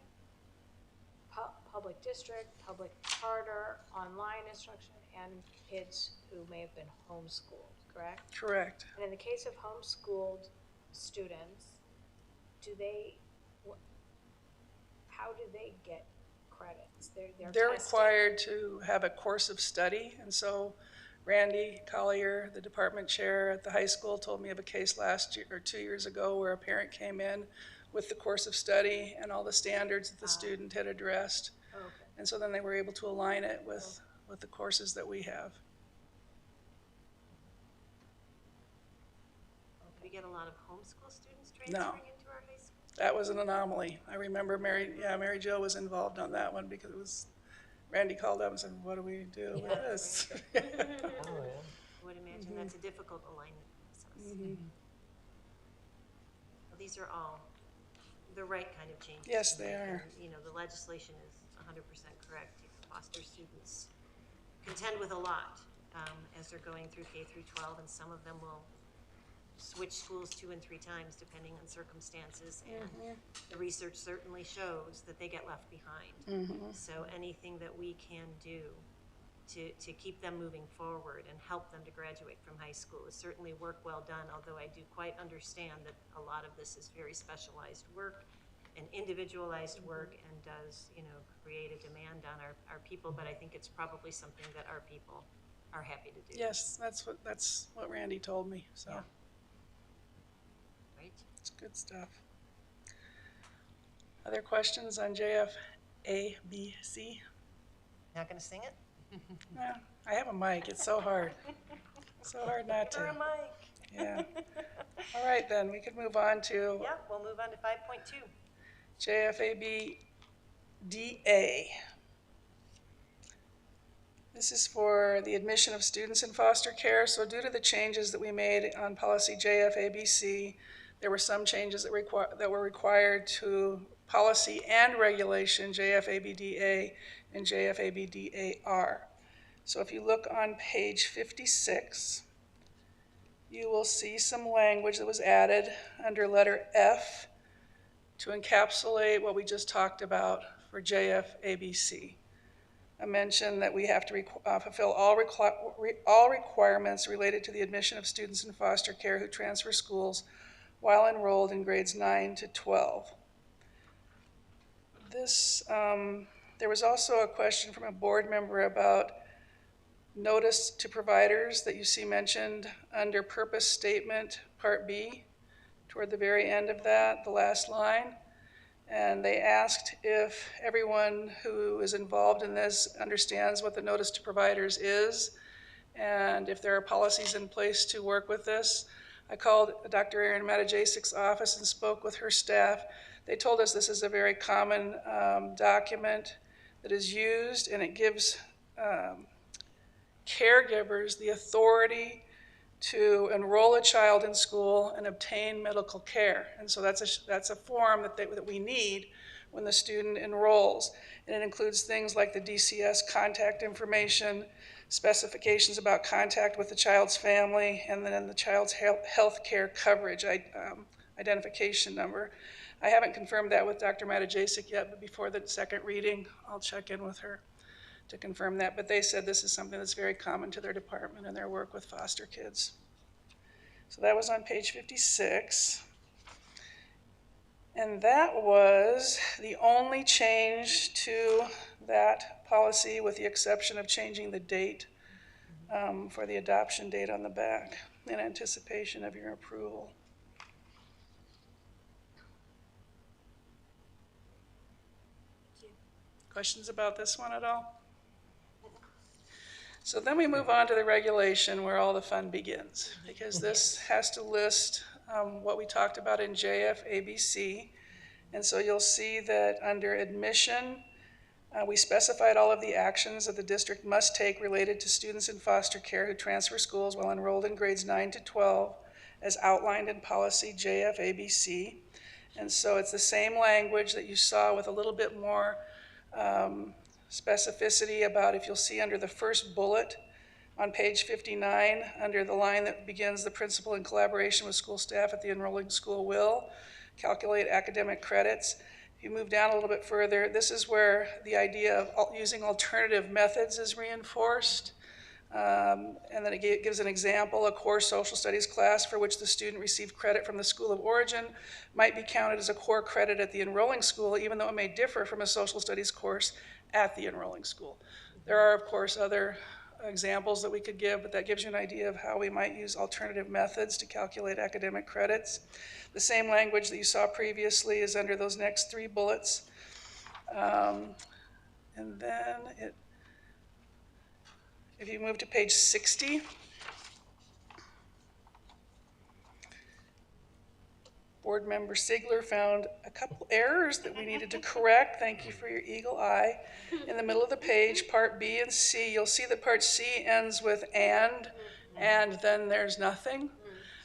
public district, public charter, online instruction, and kids who may have been homeschooled, correct? Correct. And in the case of homeschooled students, how do they get credits? They're They're tested? required to have a course of study, and so Randy Collier, the department chair at the high school, told me of a case last year or 2 years ago where a parent came in with the course of study and all the standards that the student had addressed. Okay. And so then they were able to align it with the courses that we have. Do we get a lot of homeschool students No. transferring into our high school? That was an anomaly. I remember Mary Jo was involved on that one because it was, Randy called up and said, what do we do with this? I would imagine that's a difficult alignment process. Well, these are all the right kind of changes. Yes, to they make, are. and, the legislation is 100% correct. Foster students contend with a lot as they're going through K through 12, and some of them will switch schools 2 and 3 times depending on circumstances, and the research certainly shows that they get left behind. So anything that we can do to keep them moving forward and help them to graduate from high school is certainly work well done, although I do quite understand that a lot of this is very specialized work and individualized work and does, create a demand on our people, but I think it's probably something that our people are happy to do. Yes, that's what Randy told me, so. Yeah. Right. It's good stuff. Other questions on JFABC? Not gonna sing it? Yeah, I have a mic, it's so hard. So hard not Or a to. mic. Yeah. All right, then, we could move on to Yep, we'll move on to 5.2. JFABDA. This is for the admission of students in foster care. So due to the changes that we made on policy JFABC, there were some changes that were required to policy and regulation JFABDA and JFABDAR. So if you look on page 56, you will see some language that was added under letter F to encapsulate what we just talked about for JFABC. I mentioned that we have to fulfill all requirements related to the admission of students in foster care who transfer schools while enrolled in grades 9 to 12. There was also a question from a board member about notice to providers that you see mentioned under purpose statement part B, toward the very end of that, the last line. And they asked if everyone who is involved in this understands what the notice to providers is and if there are policies in place to work with this. I called Dr. Erin Matajacek's office and spoke with her staff. They told us this is a very common document that is used, and it gives caregivers the authority to enroll a child in school and obtain medical care. And so that's a form that we need when the student enrolls. And it includes things like the DCS contact information, specifications about contact with the child's family, and then the child's health care coverage identification number. I haven't confirmed that with Dr. Matajacek yet, but before the second reading, I'll check in with her to confirm that. But they said this is something that's very common to their department and their work with foster kids. So that was on page 56. And that was the only change to that policy, with the exception of changing the date for the adoption date on the back in anticipation of your approval. Questions about this one at all? So then we move on to the regulation where all the fun begins, because this has to list what we talked about in JFABC. And so you'll see that under admission, we specified all of the actions that the district must take related to students in foster care who transfer schools while enrolled in grades 9 to 12, as outlined in policy JFABC. And so it's the same language that you saw with a little bit more specificity about, if you'll see under the first bullet on page 59, under the line that begins, the principal in collaboration with school staff at the enrolling school will calculate academic credits. If you move down a little bit further, this is where the idea of using alternative methods is reinforced. And then it gives an example: a core social studies class for which the student received credit from the school of origin might be counted as a core credit at the enrolling school, even though it may differ from a social studies course at the enrolling school. There are, of course, other examples that we could give, but that gives you an idea of how we might use alternative methods to calculate academic credits. The same language that you saw previously is under those next three bullets. And then if you move to page 60, Board Member Sigler found a couple errors that we needed to correct. Thank you for your eagle eye. In the middle of the page, part B and C, you'll see that part C ends with and then there's nothing.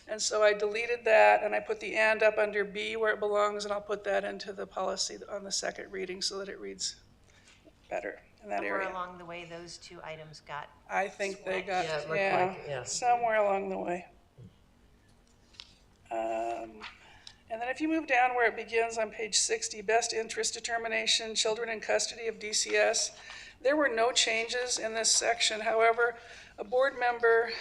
And so I deleted that and I put the and up under B where it belongs, and I'll put that into the policy on the second reading so that it reads better in that area. Somewhere along the way, those two items got I think they got, Yeah, it looked like, somewhere along the way. And then if you move down where it begins on page 60, best interest determination, children in custody of DCS, there were no changes in this section. However, a board member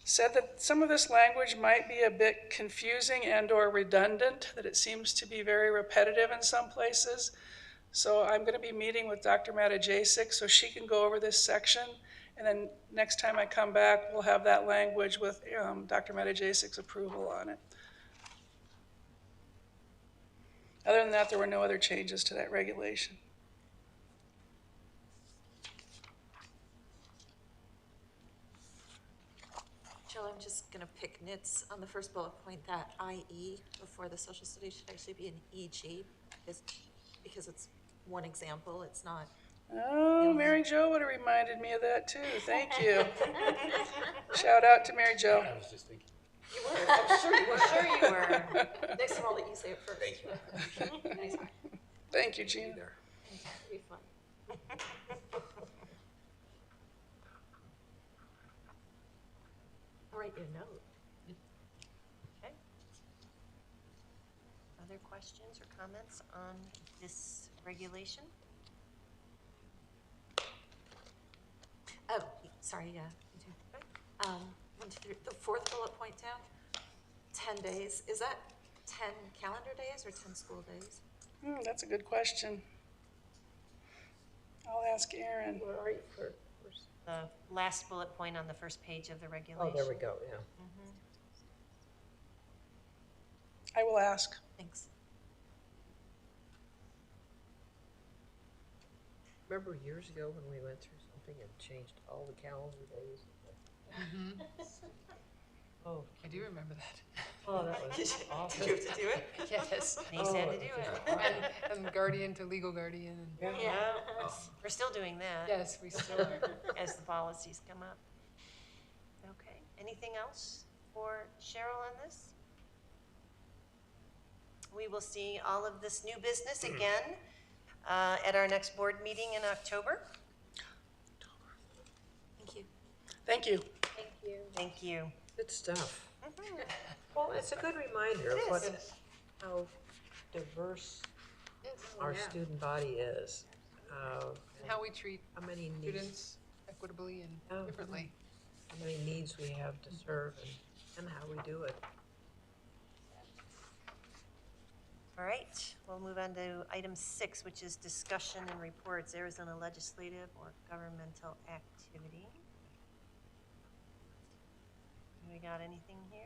said that some of this language might be a bit confusing and or redundant, that it seems to be very repetitive in some places. So I'm going to be meeting with Dr. Matajasic so she can go over this section. And then next time I come back, we'll have that language with Dr. Matajasic's approval on it. Other than that, there were no other changes to that regulation. Jill, I'm just going to pick nits on the first bullet point. That IE before the social studies should actually be an EG, because it's one example, it's not. Oh, Mary Jo would have reminded me of that too. Thank you. Shout out to Mary Jo. I was just thinking. You were. I'm sure you were. Sure you were. Next time I'll let you say it first. Thank you. Nice. Thank you, Gina. It'll be fun. I'll write you a note. Okay. Other questions or comments on this regulation? Oh, sorry, yeah, you do. 1, 2, 3, the fourth bullet point down, 10 days. Is that 10 calendar days or 10 school days? That's a good question. I'll ask Aaron. Where are you for? The last bullet point on the first page of the regulation. Oh, there we go, yeah. I will ask. Thanks. Remember years ago when we went through something and changed all the calendar days? Oh, I do remember that. Oh, that was awful. Did you have to do it? Yes. They said to do it. And guardian to legal guardian. And Yeah. We're still doing that. yes, we still are. As the policies come up. Okay, anything else for Cheryl on this? We will see all of this new business again at our next board meeting in October. Thank you. Thank you. Thank you. Thank you. Good stuff. Well, it's a good reminder of how diverse our student body is. And how we treat how many needs. students equitably and differently. how many needs we have to serve and how we do it. All right, we'll move on to item 6, which is discussion and reports, Arizona legislative or governmental activity. We got anything here?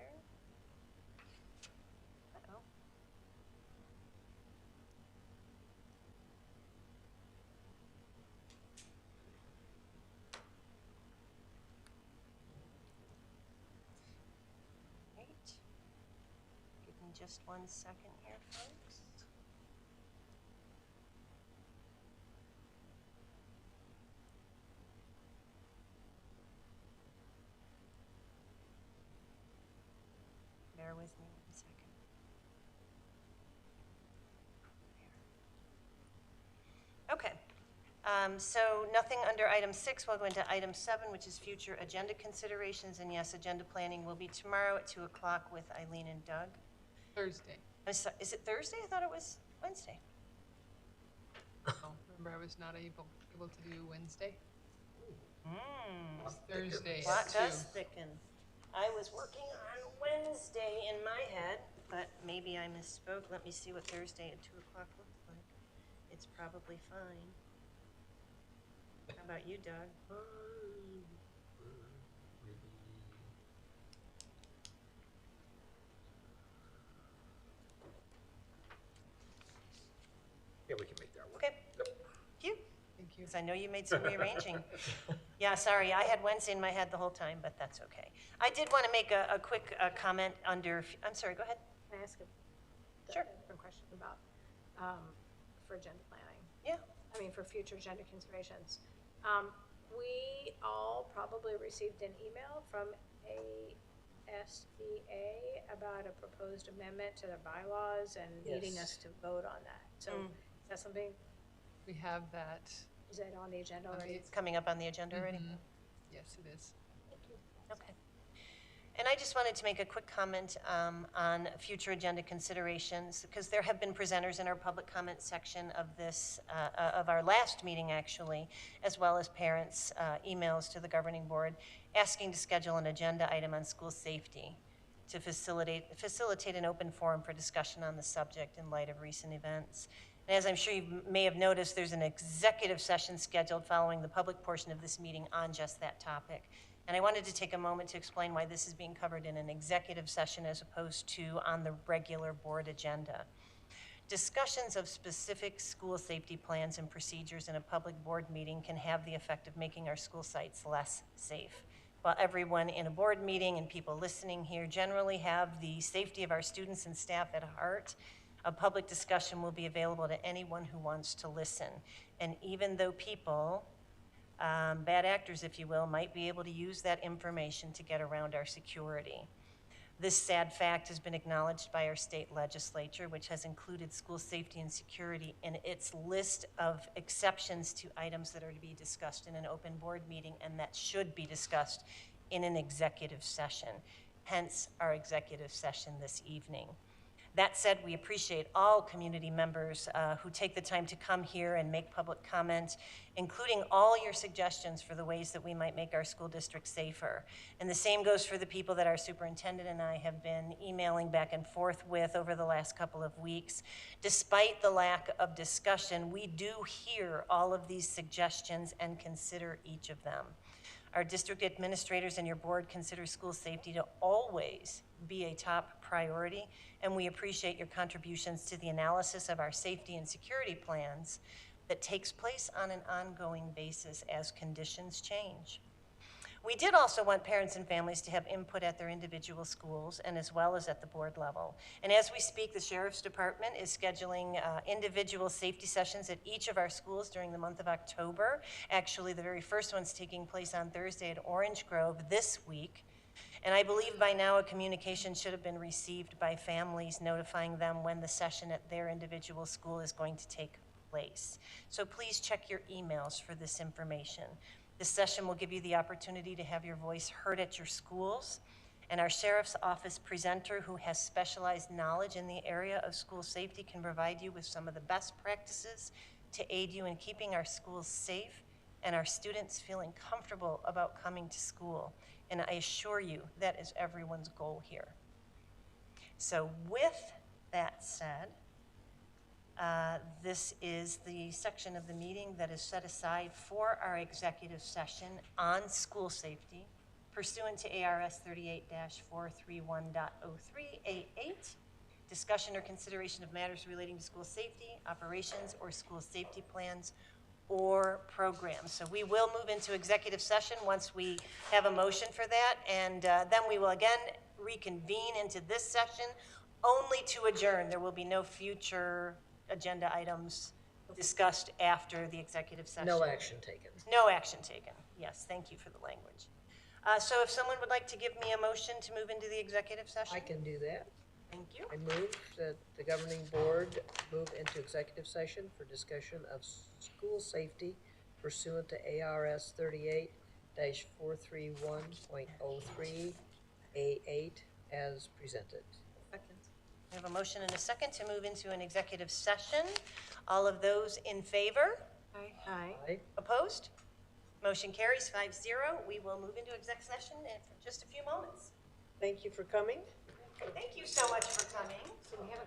Uh-oh. Right. Give me just 1 second here, folks. Bear with me 1 second. There. Okay. So nothing under item 6. We'll go into item 7, which is future agenda considerations. And yes, agenda planning will be tomorrow at 2 o'clock with Eileen and Doug. Thursday. Is it Thursday? I thought it was Wednesday. Oh, remember I was not able to do Wednesday. It's Thursday. Plot at does 2. thicken. I was working on Wednesday in my head, but maybe I misspoke. Let me see what Thursday at 2 o'clock looks like. It's probably fine. How about you, Doug? Yeah, we can make that work. Okay. Thank you. Thank you. Because I know you made some rearranging. Yeah, sorry, I had Wednesday in my head the whole time, but that's okay. I did want to make a quick comment under, I'm sorry, go ahead. Can I ask a Sure. different question about, for agenda planning? Yeah. I mean, for future agenda considerations. We all probably received an email from ASBA about a proposed amendment to their bylaws and needing Yes. us to vote on that. So is that something, We have that. is that on the agenda already? It's coming up on the agenda already? Yes, it is. Okay. And I just wanted to make a quick comment on future agenda considerations, because there have been presenters in our public comment section of this, of our last meeting actually, as well as parents' emails to the governing board asking to schedule an agenda item on school safety to facilitate an open forum for discussion on the subject in light of recent events. And as I'm sure you may have noticed, there's an executive session scheduled following the public portion of this meeting on just that topic. And I wanted to take a moment to explain why this is being covered in an executive session as opposed to on the regular board agenda. Discussions of specific school safety plans and procedures in a public board meeting can have the effect of making our school sites less safe. While everyone in a board meeting and people listening here generally have the safety of our students and staff at heart, a public discussion will be available to anyone who wants to listen. And even though people, bad actors, if you will, might be able to use that information to get around our security. This sad fact has been acknowledged by our state legislature, which has included school safety and security in its list of exceptions to items that are to be discussed in an open board meeting and that should be discussed in an executive session, hence our executive session this evening. That said, we appreciate all community members who take the time to come here and make public comment, including all your suggestions for the ways that we might make our school district safer. And the same goes for the people that our superintendent and I have been emailing back and forth with over the last couple of weeks. Despite the lack of discussion, we do hear all of these suggestions and consider each of them. Our district administrators and your board consider school safety to always be a top priority, and we appreciate your contributions to the analysis of our safety and security plans that takes place on an ongoing basis as conditions change. We did also want parents and families to have input at their individual schools and as well as at the board level. And as we speak, the Sheriff's Department is scheduling individual safety sessions at each of our schools during the month of October. Actually, the very first one's taking place on Thursday at Orange Grove this week. And I believe by now a communication should have been received by families notifying them when the session at their individual school is going to take place. So please check your emails for this information. This session will give you the opportunity to have your voice heard at your schools, and our Sheriff's Office presenter who has specialized knowledge in the area of school safety can provide you with some of the best practices to aid you in keeping our schools safe and our students feeling comfortable about coming to school. And I assure you, that is everyone's goal here. So with that said, this is the section of the meeting that is set aside for our executive session on school safety pursuant to ARS 38-431.0388. Discussion or consideration of matters relating to school safety, operations, or school safety plans or programs. So we will move into executive session once we have a motion for that, and then we will again reconvene into this session only to adjourn. There will be no future agenda items discussed after the executive session. No action taken. No action taken. Yes, thank you for the language. So if someone would like to give me a motion to move into the executive session? I can do that. Thank you. I move that the governing board move into executive session for discussion of school safety pursuant to ARS 38-431.03A8 as presented. Second. We have a motion and a second to move into an executive session. All of those in favor? Aye. Opposed? Motion carries 5-0. We will move into exec session in just a few moments. Thank you for coming. Thank you so much for coming. So we have a